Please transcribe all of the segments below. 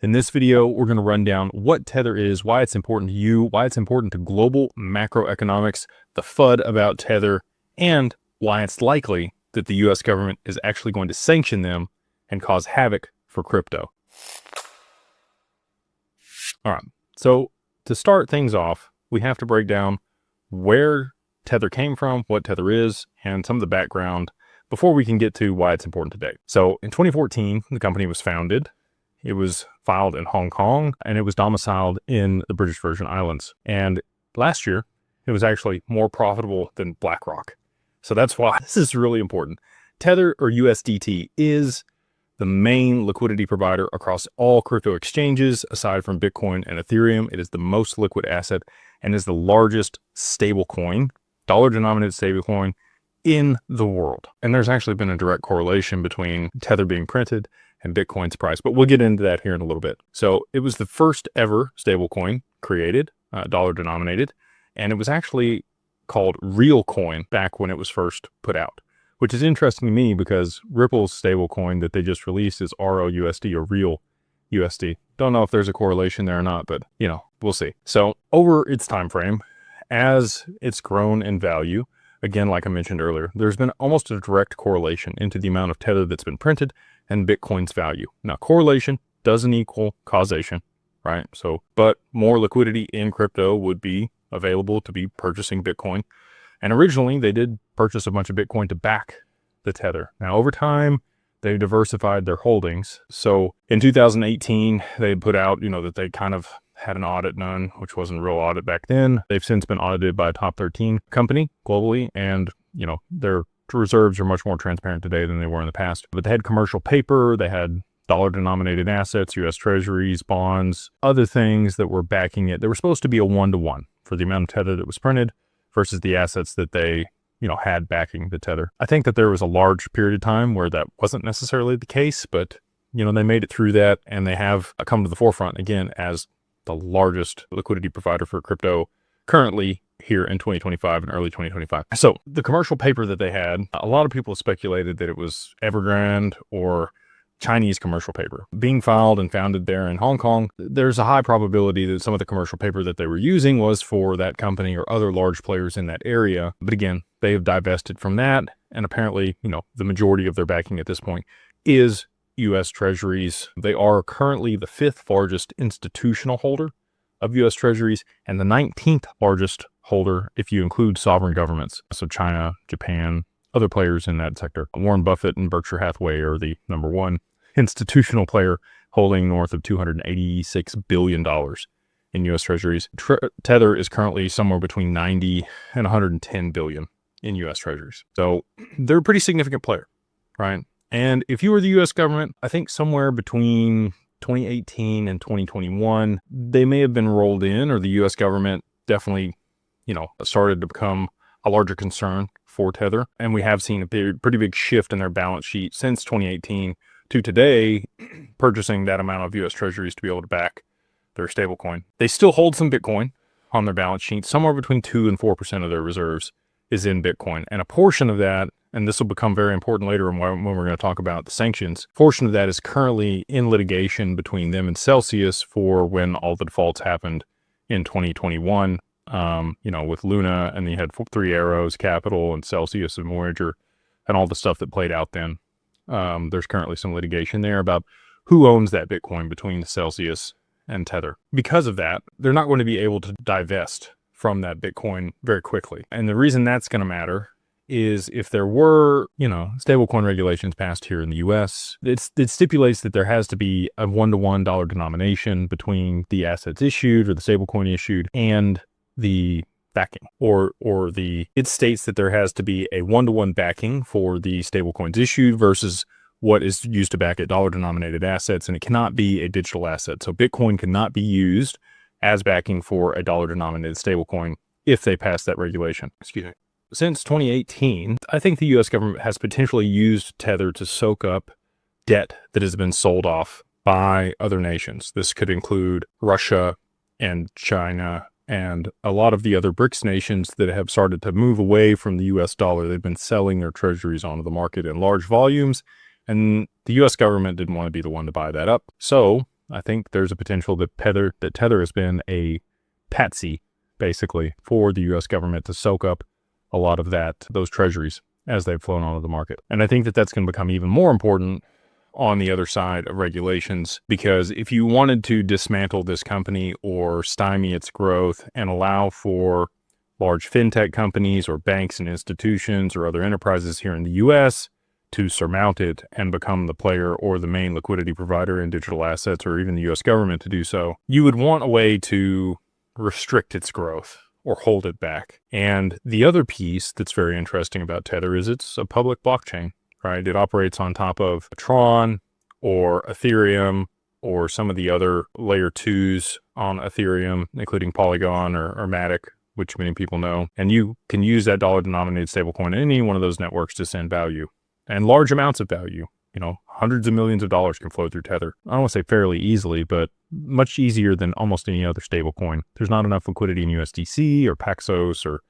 In this video, we're going to run down what Tether is, why it's important to you, why it's important to global macroeconomics, the FUD about Tether, and why it's likely that the US government is actually going to sanction them and cause havoc for crypto. All right, so to start things off, we have to break down where Tether came from, what Tether is, and some of the background before we can get to why it's important today. So in 2014, the company was founded. It was filed in Hong Kong, and it was domiciled in the British Virgin Islands. And last year, it was actually more profitable than BlackRock. So that's why this is really important. Tether, or USDT, is the main liquidity provider across all crypto exchanges, aside from Bitcoin and Ethereum. It is the most liquid asset and is the largest stablecoin, dollar-denominated stablecoin in the world. And there's actually been a direct correlation between Tether being printed and Bitcoin's price, but we'll get into that here in a little bit. So it was the first ever stablecoin created, dollar denominated, and it was actually called Real Coin back when it was first put out, which is interesting to me because Ripple's stablecoin that they just released is ROUSD, or Real USD. Don't know if there's a correlation there or not, but you know, we'll see. So over its time frame, as it's grown in value, again, like I mentioned earlier, there's been almost a direct correlation into the amount of Tether that's been printed and Bitcoin's value. Now, correlation doesn't equal causation, right? So, but more liquidity in crypto would be available to be purchasing Bitcoin. And originally, they did purchase a bunch of Bitcoin to back the Tether. Now, over time, they diversified their holdings. So in 2018, they put out, that they kind of had an audit done, which wasn't a real audit back then. They've since been audited by a top 13 company globally, and their reserves are much more transparent today than they were in the past. But they had commercial paper, they had dollar-denominated assets, U.S. treasuries, bonds, other things that were backing it. They were supposed to be a one-to-one for the amount of Tether that was printed versus the assets that they had backing the Tether. I think that there was a large period of time where that wasn't necessarily the case, but they made it through that, and they have come to the forefront again as the largest liquidity provider for crypto currently here in 2025 and early 2025. So the commercial paper that they had, a lot of people speculated that it was Evergrande or Chinese commercial paper. Being filed and founded there in Hong Kong, there's a high probability that some of the commercial paper that they were using was for that company or other large players in that area. But again, they have divested from that. And apparently, the majority of their backing at this point is U.S. treasuries. They are currently the 5th largest institutional holder of U.S. treasuries and the 19th largest holder if you include sovereign governments. So China, Japan, other players in that sector. Warren Buffett and Berkshire Hathaway are the #1 institutional player, holding north of $286 billion in U.S. treasuries. Tether is currently somewhere between 90 and 110 billion in U.S. treasuries. So they're a pretty significant player, right? And if you were the U.S. government, I think somewhere between 2018 and 2021, they may have been rolled in, or the U.S. government definitely, started to become a larger concern for Tether. And we have seen a pretty big shift in their balance sheet since 2018 to today, purchasing that amount of U.S. treasuries to be able to back their stablecoin. They still hold some Bitcoin on their balance sheet. Somewhere between 2 and 4% of their reserves is in Bitcoin. And a portion of that, and this will become very important later when we're going to talk about the sanctions, portion of that is currently in litigation between them and Celsius for when all the defaults happened in 2021, with Luna, and you had Three Arrows, Capital, and Celsius and Voyager, and all the stuff that played out then. There's currently some litigation there about who owns that Bitcoin between Celsius and Tether. Because of that, they're not going to be able to divest from that Bitcoin very quickly. And the reason that's going to matter is if there were, stablecoin regulations passed here in the US, it stipulates that there has to be a one-to-one dollar denomination between the assets issued or the stablecoin issued and the backing, it states that there has to be a one-to-one backing for the stablecoins issued versus what is used to back at dollar-denominated assets, and it cannot be a digital asset. So Bitcoin cannot be used as backing for a dollar-denominated stablecoin if they pass that regulation. Excuse me. Since 2018, I think the U.S. government has potentially used Tether to soak up debt that has been sold off by other nations. This could include Russia and China and a lot of the other BRICS nations that have started to move away from the US dollar. They've been selling their treasuries onto the market in large volumes, and the US government didn't want to be the one to buy that up. So I think there's a potential that Tether has been a patsy, basically, for the U.S. government to soak up a lot of those treasuries as they've flown onto the market. And I think that that's going to become even more important on the other side of regulations, because if you wanted to dismantle this company or stymie its growth and allow for large fintech companies or banks and institutions or other enterprises here in the U.S. to surmount it and become the player or the main liquidity provider in digital assets, or even the U.S. government to do so, you would want a way to restrict its growth or hold it back. And the other piece that's very interesting about Tether is it's a public blockchain, right? It operates on top of Tron or Ethereum or some of the other layer 2s on Ethereum, including Polygon or Matic, which many people know. And you can use that dollar-denominated stablecoin in any one of those networks to send value, and large amounts of value. Hundreds of millions of dollars can flow through Tether. I don't want to say fairly easily, but much easier than almost any other stablecoin. There's not enough liquidity in USDC or Paxos or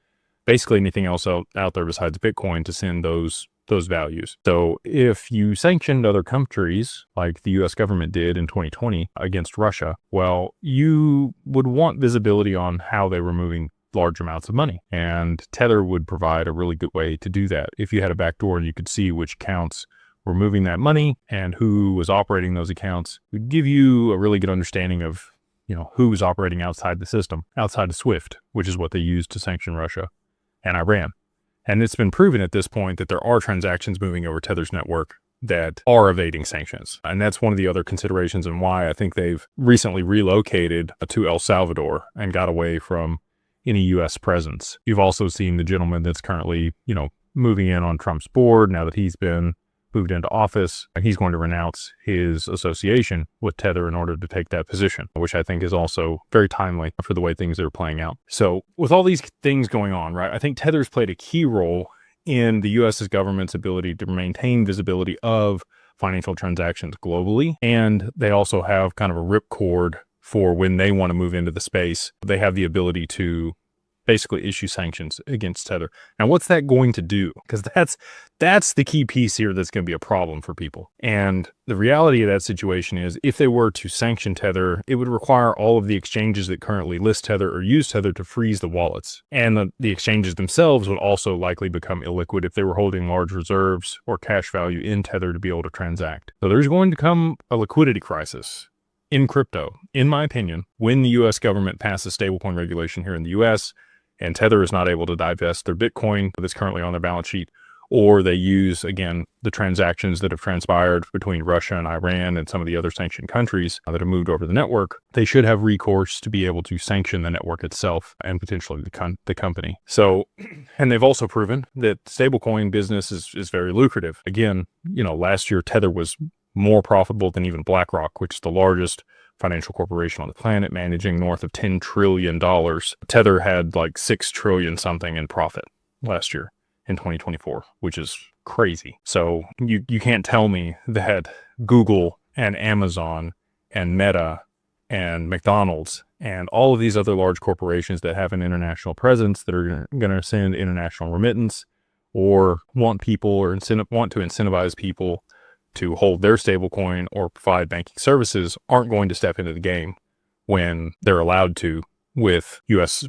basically anything else out there besides Bitcoin to send those values. So if you sanctioned other countries like the US government did in 2020 against Russia, well, you would want visibility on how they were moving large amounts of money. And Tether would provide a really good way to do that. If you had a backdoor and you could see which accounts were moving that money and who was operating those accounts, it would give you a really good understanding of, who was operating outside the system, outside of SWIFT, which is what they used to sanction Russia and Iran. And it's been proven at this point that there are transactions moving over Tether's network that are evading sanctions. And that's one of the other considerations and why I think they've recently relocated to El Salvador and got away from any U.S. presence. You've also seen the gentleman that's currently, moving in on Trump's board now that he's been moved into office, and he's going to renounce his association with Tether in order to take that position, which I think is also very timely for the way things are playing out. So with all these things going on, right, I think Tether's played a key role in the U.S. government's ability to maintain visibility of financial transactions globally. And they also have kind of a ripcord for when they want to move into the space. They have the ability to basically issue sanctions against Tether. Now, what's that going to do? Because that's the key piece here that's going to be a problem for people. And the reality of that situation is, if they were to sanction Tether, it would require all of the exchanges that currently list Tether or use Tether to freeze the wallets. And the exchanges themselves would also likely become illiquid if they were holding large reserves or cash value in Tether to be able to transact. So there's going to come a liquidity crisis in crypto, in my opinion, when the U.S. government passes stablecoin regulation here in the U.S., and Tether is not able to divest their Bitcoin that's currently on their balance sheet, or they use, again, the transactions that have transpired between Russia and Iran and some of the other sanctioned countries that have moved over the network. They should have recourse to be able to sanction the network itself and potentially the company. So, and they've also proven that stablecoin business is very lucrative. Again, last year Tether was more profitable than even BlackRock, which is the largest financial corporation on the planet, managing north of $10 trillion. Tether had like $6 trillion something in profit last year in 2024, which is crazy. So you can't tell me that Google and Amazon and Meta and McDonald's and all of these other large corporations that have an international presence that are going to send international remittance or want to incentivize people to hold their stablecoin or provide banking services aren't going to step into the game when they're allowed to, with U.S.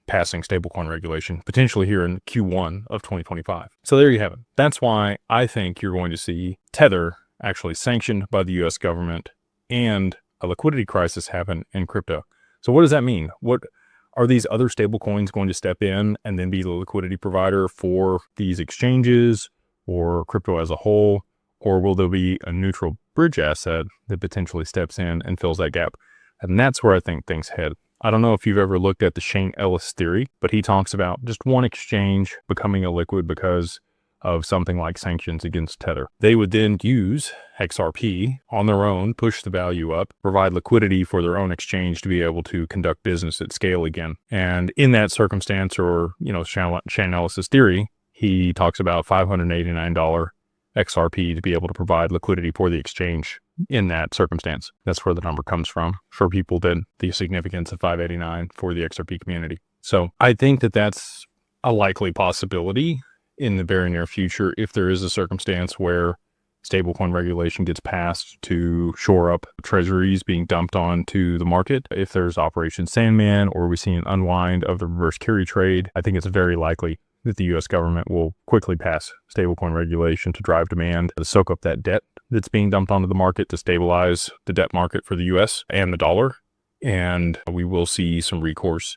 passing stablecoin regulation, potentially here in Q1 of 2025. So there you have it. That's why I think you're going to see Tether actually sanctioned by the U.S. government and a liquidity crisis happen in crypto. So what does that mean? What are these other stablecoins going to step in and then be the liquidity provider for these exchanges or crypto as a whole? Or will there be a neutral bridge asset that potentially steps in and fills that gap? And that's where I think things head. I don't know if you've ever looked at the Shane Ellis theory, but he talks about just one exchange becoming illiquid because of something like sanctions against Tether. They would then use XRP on their own, push the value up, provide liquidity for their own exchange to be able to conduct business at scale again. And in that circumstance, or, Shane Ellis's theory, he talks about $589 XRP to be able to provide liquidity for the exchange in that circumstance. That's where the number comes from for people, that the significance of 589 for the XRP community. So I think that that's a likely possibility in the very near future if there is a circumstance where stablecoin regulation gets passed to shore up treasuries being dumped onto the market. If there's Operation Sandman or we see an unwind of the reverse carry trade, I think it's very likely that the U.S. government will quickly pass stablecoin regulation to drive demand, to soak up that debt that's being dumped onto the market, to stabilize the debt market for the U.S. and the dollar. And we will see some recourse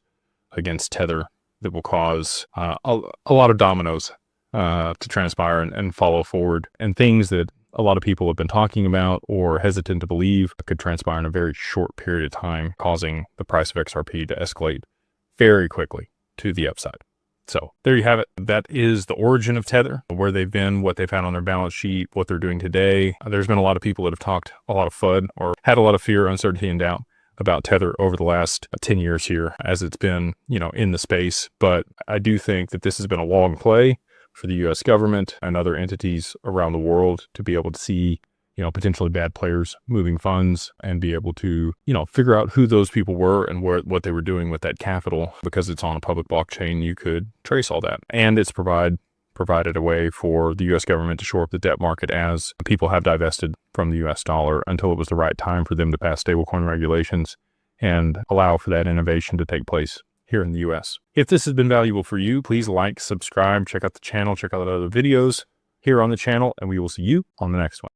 against Tether that will cause a lot of dominoes to transpire and follow forward, and things that a lot of people have been talking about or hesitant to believe could transpire in a very short period of time, causing the price of XRP to escalate very quickly to the upside. So there you have it. That is the origin of Tether, where they've been, what they've had on their balance sheet, what they're doing today. There's been a lot of people that have talked a lot of FUD or had a lot of fear, uncertainty, and doubt about Tether over the last 10 years here as it's been, in the space. But I do think that this has been a long play for the U.S. government and other entities around the world to be able to see, potentially bad players moving funds and be able to, figure out who those people were and what they were doing with that capital. Because it's on a public blockchain, you could trace all that. And it's provided a way for the U.S. government to shore up the debt market as people have divested from the U.S. dollar until it was the right time for them to pass stablecoin regulations and allow for that innovation to take place here in the U.S. If this has been valuable for you, please like, subscribe, check out the channel, check out other videos here on the channel, and we will see you on the next one.